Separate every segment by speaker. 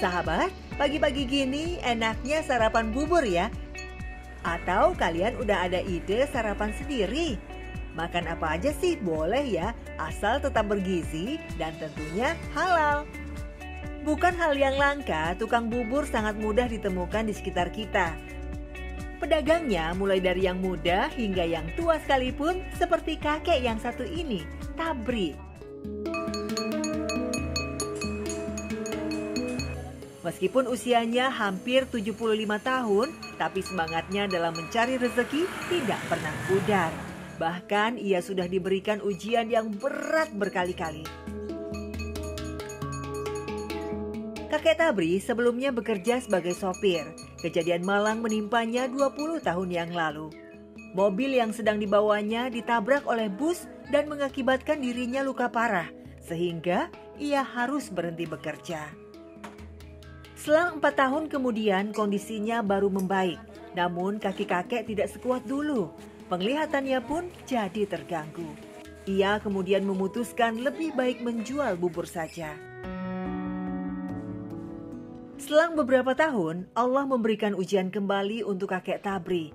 Speaker 1: Sahabat, pagi-pagi gini enaknya sarapan bubur ya? Atau kalian udah ada ide sarapan sendiri? Makan apa aja sih boleh ya, asal tetap bergizi dan tentunya halal. Bukan hal yang langka, tukang bubur sangat mudah ditemukan di sekitar kita. Pedagangnya mulai dari yang muda hingga yang tua sekalipun, seperti kakek yang satu ini, Tabri. Meskipun usianya hampir 75 tahun, tapi semangatnya dalam mencari rezeki tidak pernah pudar. Bahkan ia sudah diberikan ujian yang berat berkali-kali. Kakek Tabri sebelumnya bekerja sebagai sopir. Kejadian malang menimpanya 20 tahun yang lalu. Mobil yang sedang dibawanya ditabrak oleh bus dan mengakibatkan dirinya luka parah, sehingga ia harus berhenti bekerja. Selang 4 tahun kemudian kondisinya baru membaik, namun kaki kakek tidak sekuat dulu. Penglihatannya pun jadi terganggu. Ia kemudian memutuskan lebih baik menjual bubur saja. Selang beberapa tahun, Allah memberikan ujian kembali untuk kakek Tabri.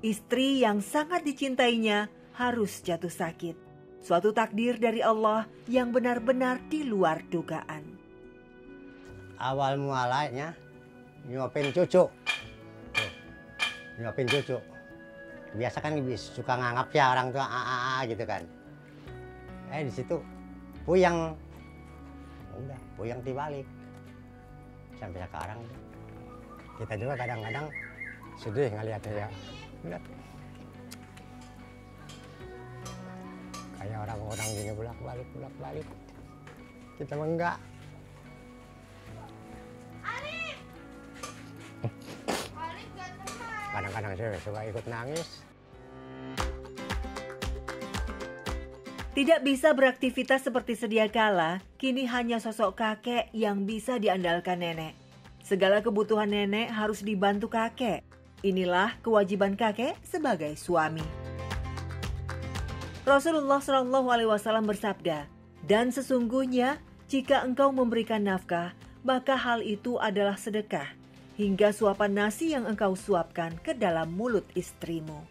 Speaker 1: Istri yang sangat dicintainya harus jatuh sakit. Suatu takdir dari Allah yang benar-benar di luar dugaan.
Speaker 2: Awal mulanya nyuapin cucu. Nyuapin cucu. Biasa kan suka nganggap ya orang tua gitu kan. Di situ puyeng. Udah, puyeng dibalik. Sampai sekarang kita juga kadang-kadang sedih ngeliatnya ya. Lihat. Kayak orang-orang gini bolak-balik. Kita mah enggak. Kadang-kadang saya suka ikut nangis.
Speaker 1: Tidak bisa beraktivitas seperti sedia kala, kini hanya sosok kakek yang bisa diandalkan nenek. Segala kebutuhan nenek harus dibantu kakek. Inilah kewajiban kakek sebagai suami. Rasulullah SAW bersabda, "Dan sesungguhnya jika engkau memberikan nafkah, maka hal itu adalah sedekah, hingga suapan nasi yang engkau suapkan ke dalam mulut istrimu."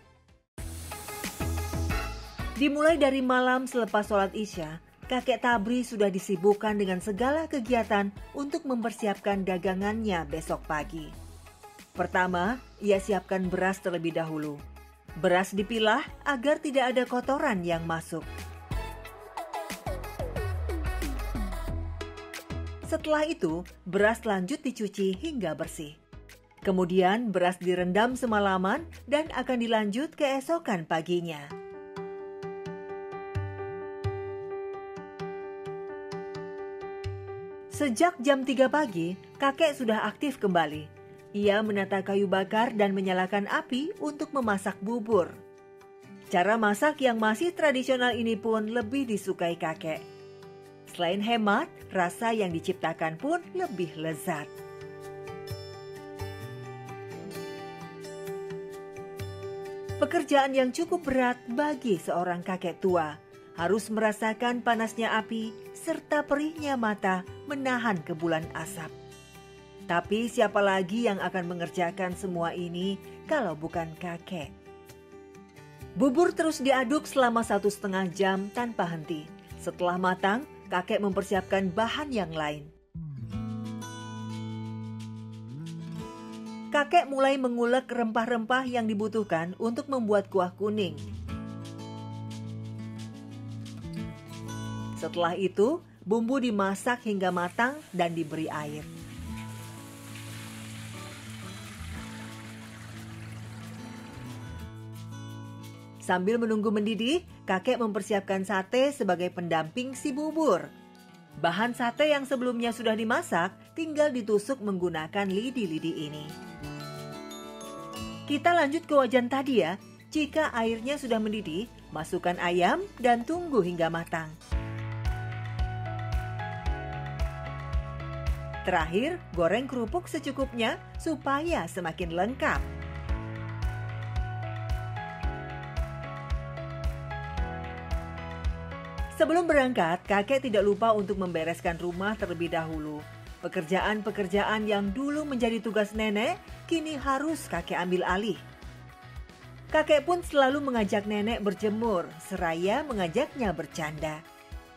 Speaker 1: Dimulai dari malam selepas sholat Isya, kakek Tabri sudah disibukkan dengan segala kegiatan untuk mempersiapkan dagangannya besok pagi. Pertama, ia siapkan beras terlebih dahulu. Beras dipilah agar tidak ada kotoran yang masuk. Setelah itu, beras lanjut dicuci hingga bersih. Kemudian beras direndam semalaman dan akan dilanjut keesokan paginya. Sejak jam 3 pagi, kakek sudah aktif kembali. Ia menata kayu bakar dan menyalakan api untuk memasak bubur. Cara masak yang masih tradisional ini pun lebih disukai kakek. Selain hemat, rasa yang diciptakan pun lebih lezat. Pekerjaan yang cukup berat bagi seorang kakek tua. Harus merasakan panasnya api serta perihnya mata menahan kebulan asap. Tapi siapa lagi yang akan mengerjakan semua ini kalau bukan kakek? Bubur terus diaduk selama 1,5 jam tanpa henti. Setelah matang, kakek mempersiapkan bahan yang lain. Kakek mulai mengulek rempah-rempah yang dibutuhkan untuk membuat kuah kuning. Setelah itu, bumbu dimasak hingga matang dan diberi air. Sambil menunggu mendidih, kakek mempersiapkan sate sebagai pendamping si bubur. Bahan sate yang sebelumnya sudah dimasak, tinggal ditusuk menggunakan lidi-lidi ini. Kita lanjut ke wajan tadi ya. Jika airnya sudah mendidih, masukkan ayam dan tunggu hingga matang. Terakhir, goreng kerupuk secukupnya supaya semakin lengkap. Sebelum berangkat, kakek tidak lupa untuk membereskan rumah terlebih dahulu. Pekerjaan-pekerjaan yang dulu menjadi tugas nenek, kini harus kakek ambil alih. Kakek pun selalu mengajak nenek berjemur, seraya mengajaknya bercanda.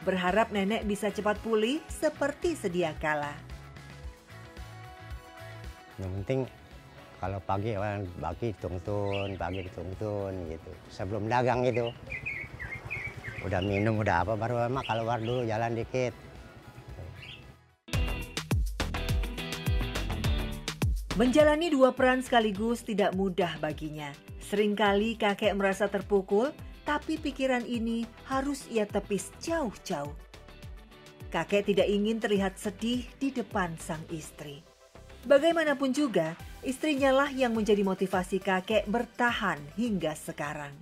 Speaker 1: Berharap nenek bisa cepat pulih seperti sedia kala.
Speaker 2: Yang penting kalau pagi orang pagi tungtun gitu. Sebelum dagang gitu. Udah minum, udah apa, baru emak keluar dulu jalan dikit.
Speaker 1: Menjalani dua peran sekaligus tidak mudah baginya. Seringkali kakek merasa terpukul, tapi pikiran ini harus ia tepis jauh-jauh. Kakek tidak ingin terlihat sedih di depan sang istri. Bagaimanapun juga, istrinya lah yang menjadi motivasi kakek bertahan hingga sekarang.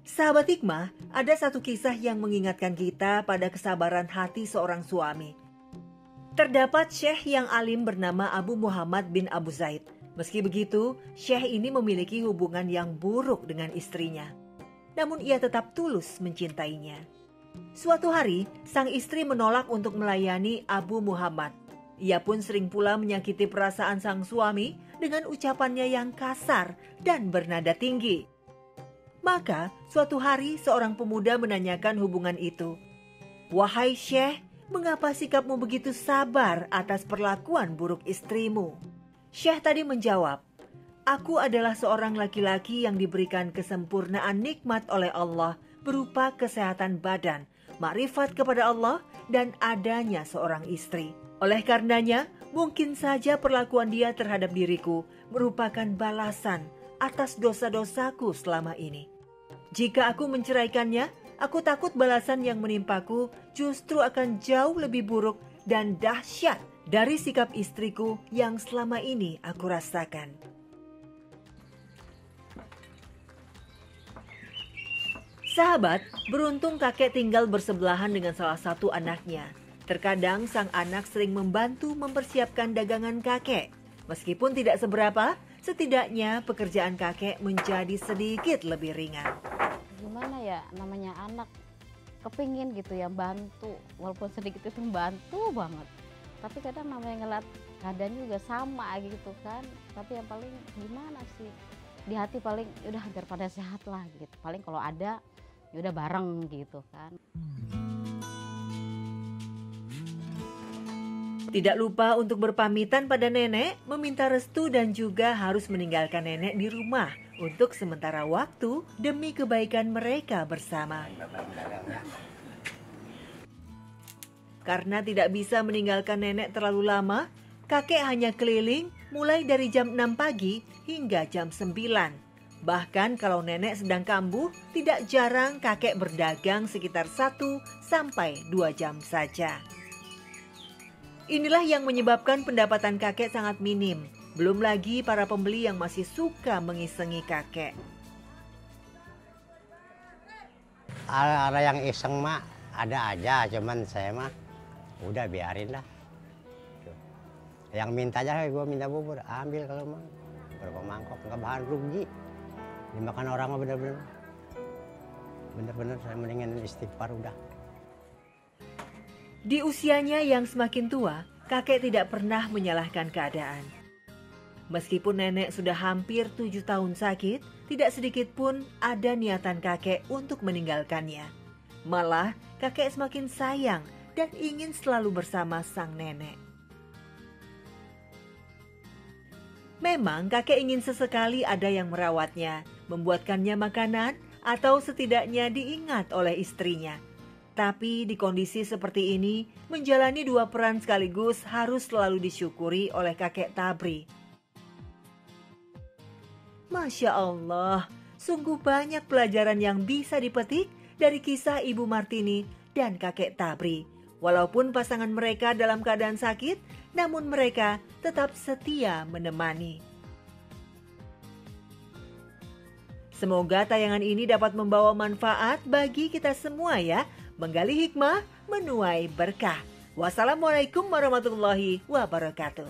Speaker 1: Sahabat Hikmah, ada satu kisah yang mengingatkan kita pada kesabaran hati seorang suami. Terdapat syekh yang alim bernama Abu Muhammad bin Abu Zaid. Meski begitu, syekh ini memiliki hubungan yang buruk dengan istrinya. Namun ia tetap tulus mencintainya. Suatu hari, sang istri menolak untuk melayani Abu Muhammad. Ia pun sering pula menyakiti perasaan sang suami dengan ucapannya yang kasar dan bernada tinggi. Maka, suatu hari seorang pemuda menanyakan hubungan itu. "Wahai syekh, mengapa sikapmu begitu sabar atas perlakuan buruk istrimu?" Syekh tadi menjawab, "Aku adalah seorang laki-laki yang diberikan kesempurnaan nikmat oleh Allah berupa kesehatan badan, makrifat kepada Allah, dan adanya seorang istri. Oleh karenanya, mungkin saja perlakuan dia terhadap diriku merupakan balasan atas dosa-dosaku selama ini. Jika aku menceraikannya, aku takut balasan yang menimpaku justru akan jauh lebih buruk dan dahsyat dari sikap istriku yang selama ini aku rasakan." Sahabat, beruntung kakek tinggal bersebelahan dengan salah satu anaknya. Terkadang sang anak sering membantu mempersiapkan dagangan kakek. Meskipun tidak seberapa, setidaknya pekerjaan kakek menjadi sedikit lebih ringan.
Speaker 3: Gimana ya, namanya anak kepingin gitu ya bantu, walaupun sedikit itu membantu banget. Tapi kadang namanya ngeliat keadaannya juga sama gitu kan. Tapi yang paling gimana sih, di hati paling udah daripada sehat lah gitu. Paling kalau ada ya udah bareng gitu kan.
Speaker 1: Tidak lupa untuk berpamitan pada nenek, meminta restu dan juga harus meninggalkan nenek di rumah untuk sementara waktu demi kebaikan mereka bersama. Karena tidak bisa meninggalkan nenek terlalu lama, kakek hanya keliling mulai dari jam 6 pagi hingga jam 9. Bahkan kalau nenek sedang kambuh, tidak jarang kakek berdagang sekitar 1 sampai 2 jam saja. Inilah yang menyebabkan pendapatan kakek sangat minim. Belum lagi para pembeli yang masih suka mengisengi kakek.
Speaker 2: Ada yang iseng mah ada aja, cuman saya mah udah biarin lah. Yang minta aja, gue minta bubur, ambil kalau mau. Berapa mangkok, nggak bahan rugi. Dimakan orang mah bener-bener saya mendingan istighfar udah.
Speaker 1: Di usianya yang semakin tua, kakek tidak pernah menyalahkan keadaan. Meskipun nenek sudah hampir 7 tahun sakit, tidak sedikit pun ada niatan kakek untuk meninggalkannya. Malah, kakek semakin sayang dan ingin selalu bersama sang nenek. Memang kakek ingin sesekali ada yang merawatnya, membuatkannya makanan, atau setidaknya diingat oleh istrinya. Tapi di kondisi seperti ini, menjalani 2 peran sekaligus harus selalu disyukuri oleh kakek Tabri. Masya Allah, sungguh banyak pelajaran yang bisa dipetik dari kisah Ibu Martini dan kakek Tabri. Walaupun pasangan mereka dalam keadaan sakit, namun mereka tetap setia menemani. Semoga tayangan ini dapat membawa manfaat bagi kita semua ya. Menggali hikmah, menuai berkah. Wassalamualaikum warahmatullahi wabarakatuh.